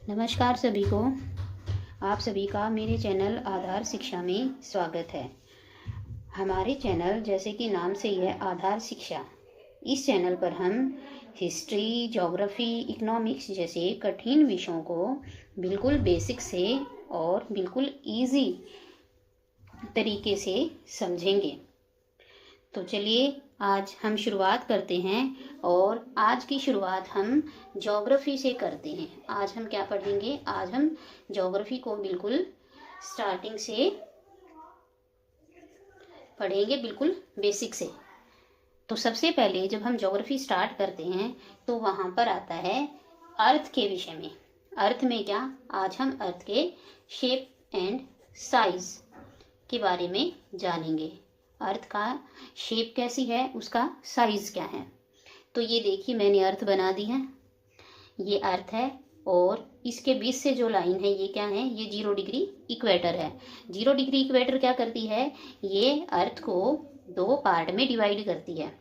नमस्कार सभी को। आप सभी का मेरे चैनल आधार शिक्षा में स्वागत है। हमारे चैनल जैसे कि नाम से ही है आधार शिक्षा, इस चैनल पर हम हिस्ट्री, ज्योग्राफी, इकोनॉमिक्स जैसे कठिन विषयों को बिल्कुल बेसिक से और बिल्कुल इजी तरीके से समझेंगे। तो चलिए आज हम शुरुआत करते हैं और आज की शुरुआत हम ज्योग्राफी से करते हैं। आज हम क्या पढ़ेंगे? आज हम ज्योग्राफी को बिल्कुल स्टार्टिंग से पढ़ेंगे, बिल्कुल बेसिक से। तो सबसे पहले जब हम ज्योग्राफी स्टार्ट करते हैं तो वहाँ पर आता है अर्थ के विषय में। अर्थ में क्या? आज हम अर्थ के शेप एंड साइज के बारे में जानेंगे। अर्थ का शेप कैसी है, उसका साइज क्या है। तो ये देखिए मैंने अर्थ बना दी है, ये अर्थ है और इसके बीच से जो लाइन है ये क्या है? ये 0 डिग्री इक्वेटर है। 0 डिग्री इक्वेटर क्या करती है? ये अर्थ को 2 पार्ट में डिवाइड करती है,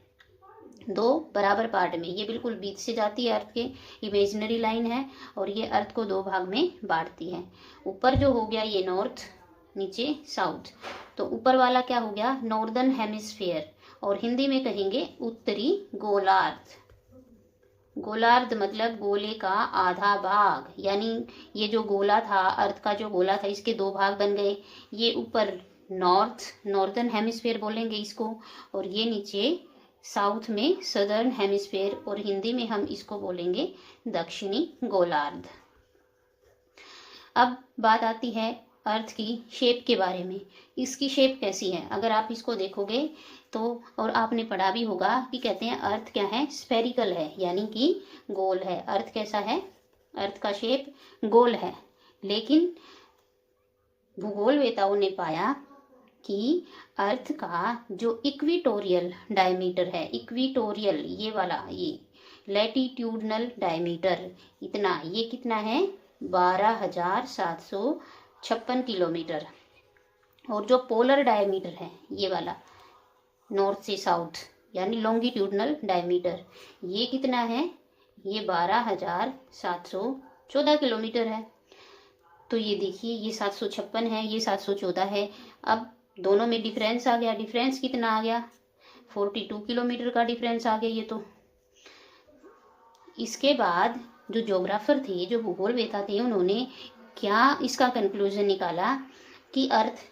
2 बराबर पार्ट में। ये बिल्कुल बीच से जाती है, अर्थ के इमेजिनरी लाइन है, और ये अर्थ को 2 भाग में बांटती है। ऊपर जो हो गया ये नॉर्थ, नीचे साउथ। तो ऊपर वाला क्या हो गया? नॉर्दर्न हेमिस्फीयर, और हिंदी में कहेंगे उत्तरी गोलार्ध। गोलार्ध मतलब गोले का आधा भाग, यानी ये जो गोला था, अर्थ का जो गोला था, इसके 2 भाग बन गए। ये ऊपर नॉर्दर्न हेमिस्फीयर बोलेंगे इसको, और ये नीचे साउथ में सदर्न हेमिस्फीयर, और हिंदी में हम इसको बोलेंगे दक्षिणी गोलार्ध। अब बात आती है अर्थ की शेप के बारे में। इसकी शेप कैसी है? अगर आप इसको देखोगे तो, और आपने पढ़ा भी होगा कि कहते हैं अर्थ क्या है? स्फेरिकल है, यानी कि गोल है। अर्थ कैसा है? अर्थ का शेप गोल है। लेकिन भूगोलवेताओं ने पाया कि अर्थ का जो इक्विटोरियल डायमीटर है, इक्विटोरियल ये वाला, ये लैटिट्यूडनल डायमीटर इतना, ये कितना है? 12,756 किलोमीटर। और जो पोलर डायमीटर है ये वाला, नॉर्थ से साउथ, यानी लॉन्गिट्यूडनल डायमीटर, ये कितना है? ये 12,714 किलोमीटर है। तो ये देखिए, ये 756 है, ये 714 है। अब दोनों में डिफरेंस आ गया। डिफरेंस कितना आ गया? 42 किलोमीटर का डिफरेंस आ गया ये तो। इसके बाद जो ज्योग्राफर थे, जो भूगोलवेता थे, उन्होंने क्या इसका कंक्लूजन निकाला कि अर्थ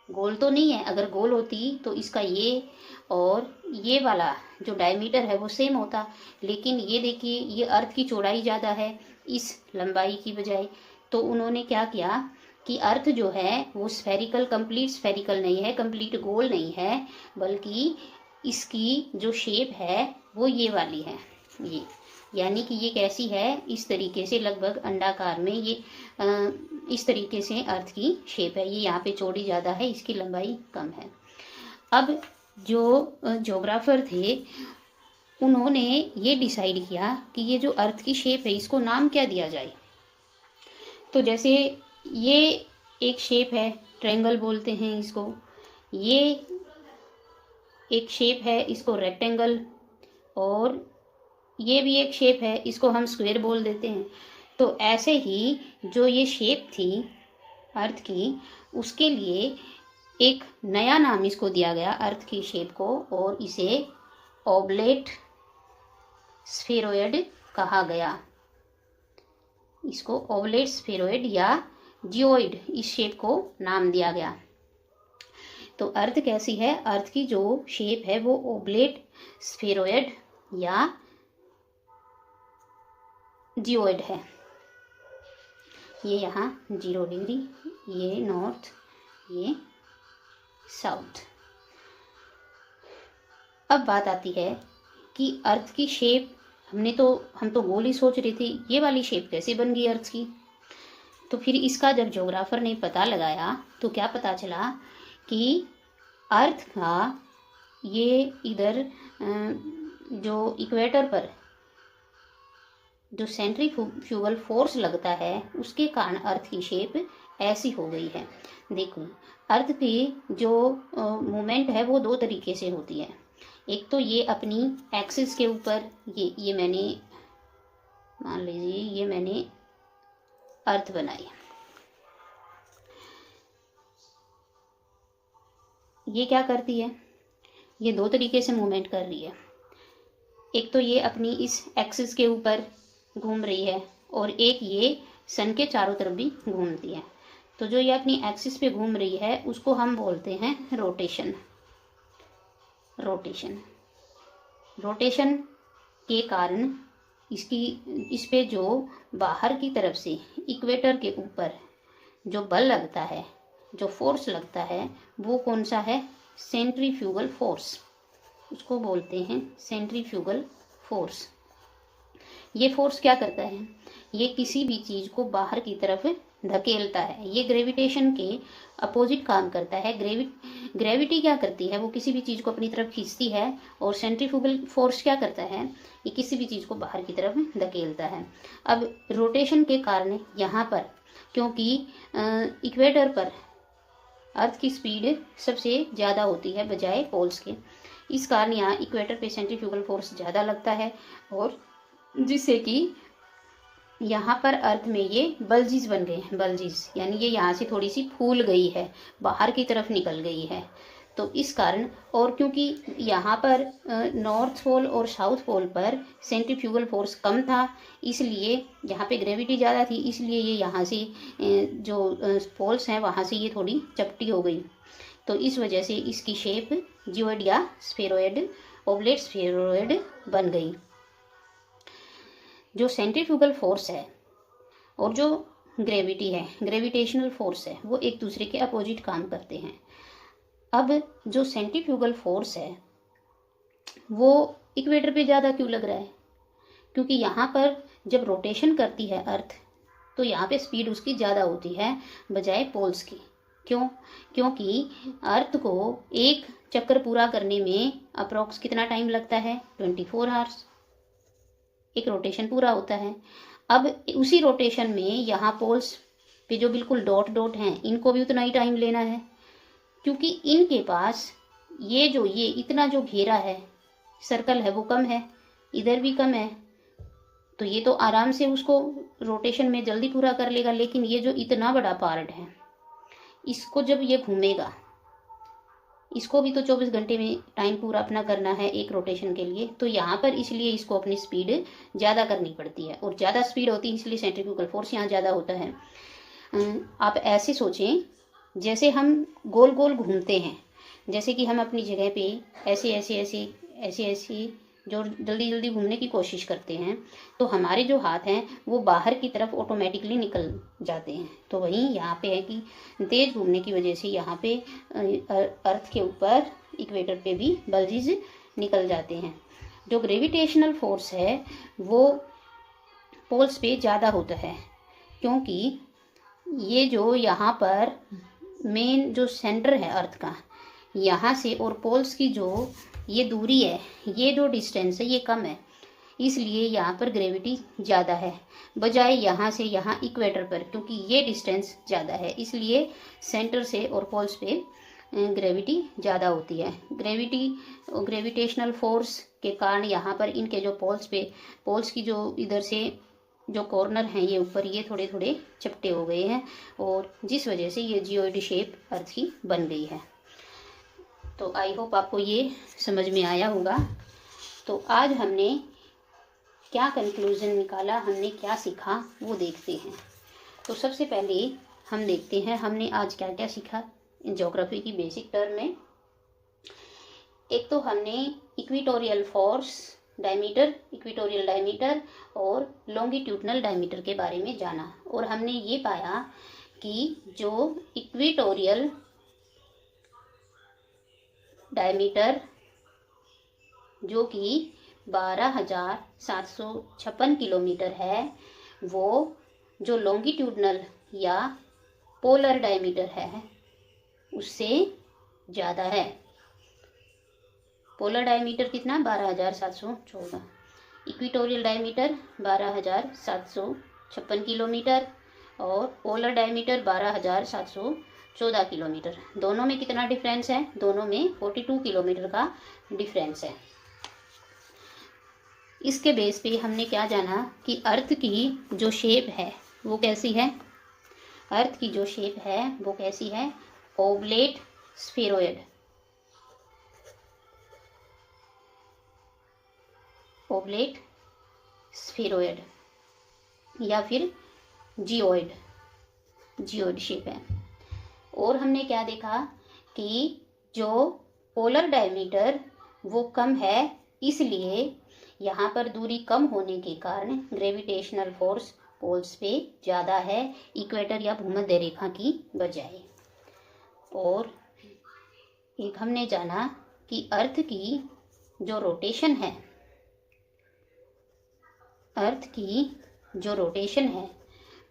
गोल तो नहीं है। अगर गोल होती तो इसका ये और ये वाला जो डायमीटर है वो सेम होता, लेकिन ये देखिए, ये अर्थ की चौड़ाई ज़्यादा है इस लंबाई की बजाय। तो उन्होंने क्या किया कि अर्थ जो है वो स्फेरिकल, कंप्लीट स्फेरिकल नहीं है, कंप्लीट गोल नहीं है, बल्कि इसकी जो शेप है वो ये वाली है, ये, यानी कि ये कैसी है? इस तरीके से, लगभग अंडाकार में ये इस तरीके से अर्थ की शेप है। ये यहाँ पे चौड़ी ज़्यादा है, इसकी लंबाई कम है। अब जो ज्योग्राफर थे उन्होंने ये डिसाइड किया कि ये जो अर्थ की शेप है इसको नाम क्या दिया जाए। तो जैसे ये एक शेप है, ट्रायंगल बोलते हैं इसको। ये एक शेप है, इसको रेक्टेंगल, और ये भी एक शेप है, इसको हम स्क्वायर बोल देते हैं। तो ऐसे ही जो ये शेप थी अर्थ की, उसके लिए एक नया नाम इसको दिया गया अर्थ की शेप को, और इसे ओबलेट स्फेरॉइड कहा गया। इसको ओबलेट स्फेरॉइड या जियोइड, इस शेप को नाम दिया गया। तो अर्थ कैसी है? अर्थ की जो शेप है वो ओबलेट स्फेरॉइड या जियोइड है। ये यहाँ 0 डिग्री, ये नॉर्थ, ये साउथ। अब बात आती है कि अर्थ की शेप, हम तो गोल ही सोच रहे थे, ये वाली शेप कैसे बन गई अर्थ की। तो फिर इसका जब ज्योग्राफर ने पता लगाया तो क्या पता चला कि अर्थ का ये इधर जो इक्वेटर पर जो सेंट्रीफ्यूगल फोर्स लगता है उसके कारण अर्थ की शेप ऐसी हो गई है। देखो, अर्थ की जो मूवमेंट है वो 2 तरीके से होती है। एक तो ये अपनी एक्सिस के ऊपर, ये मैंने मान लीजिए, ये मैंने अर्थ बनाई। ये क्या करती है, ये दो तरीके से मूवमेंट कर रही है। एक तो ये अपनी इस एक्सिस के ऊपर घूम रही है और एक ये सन के चारों तरफ भी घूमती है। तो जो ये अपनी एक्सिस पे घूम रही है उसको हम बोलते हैं रोटेशन। रोटेशन के कारण इस पे जो बाहर की तरफ से इक्वेटर के ऊपर जो बल लगता है, जो फोर्स लगता है, वो कौन सा है, सेंट्रीफ्यूगल फोर्स। उसको बोलते हैं सेंट्रीफ्यूगल फोर्स। ये फोर्स क्या करता है, ये किसी भी चीज़ को बाहर की तरफ धकेलता है। ये ग्रेविटेशन के अपोजिट काम करता है। ग्रेविटी क्या करती है, वो किसी भी चीज़ को अपनी तरफ खींचती है, और सेंट्रीफ्यूगल फोर्स क्या करता है, ये किसी भी चीज़ को बाहर की तरफ धकेलता है। अब रोटेशन के कारण यहाँ पर, क्योंकि इक्वेटर पर अर्थ की स्पीड सबसे ज़्यादा होती है बजाय पोल्स के, इस कारण यहाँ इक्वेटर पे सेंट्रीफ्यूगल फोर्स ज़्यादा लगता है, और जिससे कि यहाँ पर अर्थ में ये बल्जिस बन गए हैं। बल्जिस यानी ये यहाँ से थोड़ी सी फूल गई है, बाहर की तरफ निकल गई है। तो इस कारण, और क्योंकि यहाँ पर नॉर्थ पोल और साउथ पोल पर सेंट्रीफ्यूगल फोर्स कम था, इसलिए यहाँ पे ग्रेविटी ज़्यादा थी, इसलिए ये यहाँ से जो पोल्स हैं वहाँ से ये थोड़ी चपटी हो गई। तो इस वजह से इसकी शेप जियोइड या स्फेरॉइड, ओवलेट स्फेरॉइड बन गई। जो सेंट्रीफ्यूगल फोर्स है और जो ग्रेविटी है, ग्रेविटेशनल फोर्स है, वो एक दूसरे के अपोजिट काम करते हैं। अब जो सेंट्रीफ्यूगल फोर्स है वो इक्वेटर पे ज़्यादा क्यों लग रहा है, क्योंकि यहाँ पर जब रोटेशन करती है अर्थ, तो यहाँ पे स्पीड उसकी ज़्यादा होती है बजाय पोल्स की। क्यों, क्योंकि अर्थ को एक चक्कर पूरा करने में अप्रॉक्स कितना टाइम लगता है, 24 आवर्स एक रोटेशन पूरा होता है। अब उसी रोटेशन में यहाँ पोल्स पे जो बिल्कुल डॉट डॉट हैं, इनको भी उतना ही टाइम लेना है, क्योंकि इनके पास ये इतना जो घेरा है, सर्कल है, वो कम है, इधर भी कम है, तो ये तो आराम से उसको रोटेशन में जल्दी पूरा कर लेगा। लेकिन ये जो इतना बड़ा पार्ट है, इसको जब ये घूमेगा, इसको भी तो 24 घंटे में टाइम पूरा अपना करना है एक रोटेशन के लिए। तो यहाँ पर इसलिए इसको अपनी स्पीड ज़्यादा करनी पड़ती है, और ज़्यादा स्पीड होती है इसलिए सेंट्रीफ्यूगल फोर्स यहाँ ज़्यादा होता है। आप ऐसे सोचें, जैसे हम गोल गोल घूमते हैं, जैसे कि हम अपनी जगह पे ऐसे जो जल्दी जल्दी घूमने की कोशिश करते हैं, तो हमारे जो हाथ हैं वो बाहर की तरफ ऑटोमेटिकली निकल जाते हैं। तो वहीं यहाँ पे है कि तेज घूमने की वजह से यहाँ पे अर्थ के ऊपर इक्वेटर पे भी बल्जिस निकल जाते हैं। जो ग्रेविटेशनल फोर्स है वो पोल्स पे ज़्यादा होता है, क्योंकि ये जो यहाँ पर मेन जो सेंटर है अर्थ का, यहाँ से और पोल्स की जो ये दूरी है, ये जो डिस्टेंस है ये कम है, इसलिए यहाँ पर ग्रेविटी ज़्यादा है बजाय यहाँ से यहाँ इक्वेटर पर, क्योंकि ये डिस्टेंस ज़्यादा है, इसलिए सेंटर से और पोल्स पे ग्रेविटी ज़्यादा होती है। ग्रेविटेशनल फोर्स के कारण यहाँ पर इनके जो पोल्स की जो इधर से जो कॉर्नर हैं ये ऊपर, ये थोड़े थोड़े चपटे हो गए हैं, और जिस वजह से ये जियोइड शेप अर्थ की बन गई है। तो आई होप आपको ये समझ में आया होगा। तो आज हमने क्या कंक्लूजन निकाला, हमने क्या सीखा, वो देखते हैं। तो सबसे पहले हम देखते हैं हमने आज क्या क्या सीखा ज्योग्राफी की बेसिक टर्म में। एक तो हमने इक्वेटोरियल डायमीटर और लॉन्गिट्यूडनल डायमीटर के बारे में जाना, और हमने ये पाया कि जो इक्वेटोरियल डायमीटर जो कि 12,756 किलोमीटर है, वो जो लॉन्गिट्यूडनल या पोलर डायमीटर है उससे ज़्यादा है। पोलर डायमीटर कितना, 12,714। इक्वेटोरियल डायमीटर 12,756 किलोमीटर और पोलर डायमीटर 12,714 किलोमीटर। दोनों में कितना डिफरेंस है, दोनों में 42 किलोमीटर का डिफरेंस है। इसके बेस पे हमने क्या जाना कि अर्थ की जो शेप है वो कैसी है, अर्थ की जो शेप है वो कैसी है, ओवलेट स्फेरॉयड, ओवलेट स्फेरॉयड या फिर जियोइड, जियोइड शेप है। और हमने क्या देखा कि जो पोलर डायमीटर वो कम है, इसलिए यहाँ पर दूरी कम होने के कारण ग्रेविटेशनल फोर्स पोल्स पे ज़्यादा है इक्वेटर या भूमध्य रेखा की बजाय। और एक हमने जाना कि अर्थ की जो रोटेशन है, अर्थ की जो रोटेशन है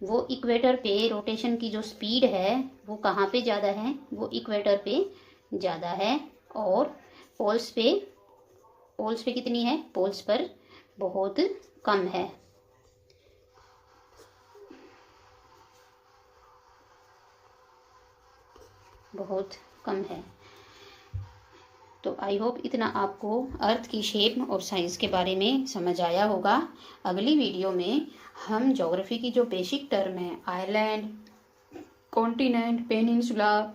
वो इक्वेटर पे, रोटेशन की जो स्पीड है वो कहाँ पे ज़्यादा है, वो इक्वेटर पे ज़्यादा है। और पोल्स पे कितनी है, पोल्स पर बहुत कम है। बहुत कम है। तो आई होप इतना आपको अर्थ की शेप और साइज़ के बारे में समझ आया होगा। अगली वीडियो में हम ज्योग्राफी की जो बेसिक टर्म है, island, continent, peninsula,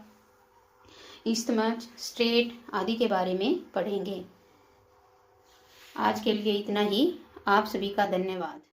isthmus, straight आदि के बारे में पढ़ेंगे। आज के लिए इतना ही। आप सभी का धन्यवाद।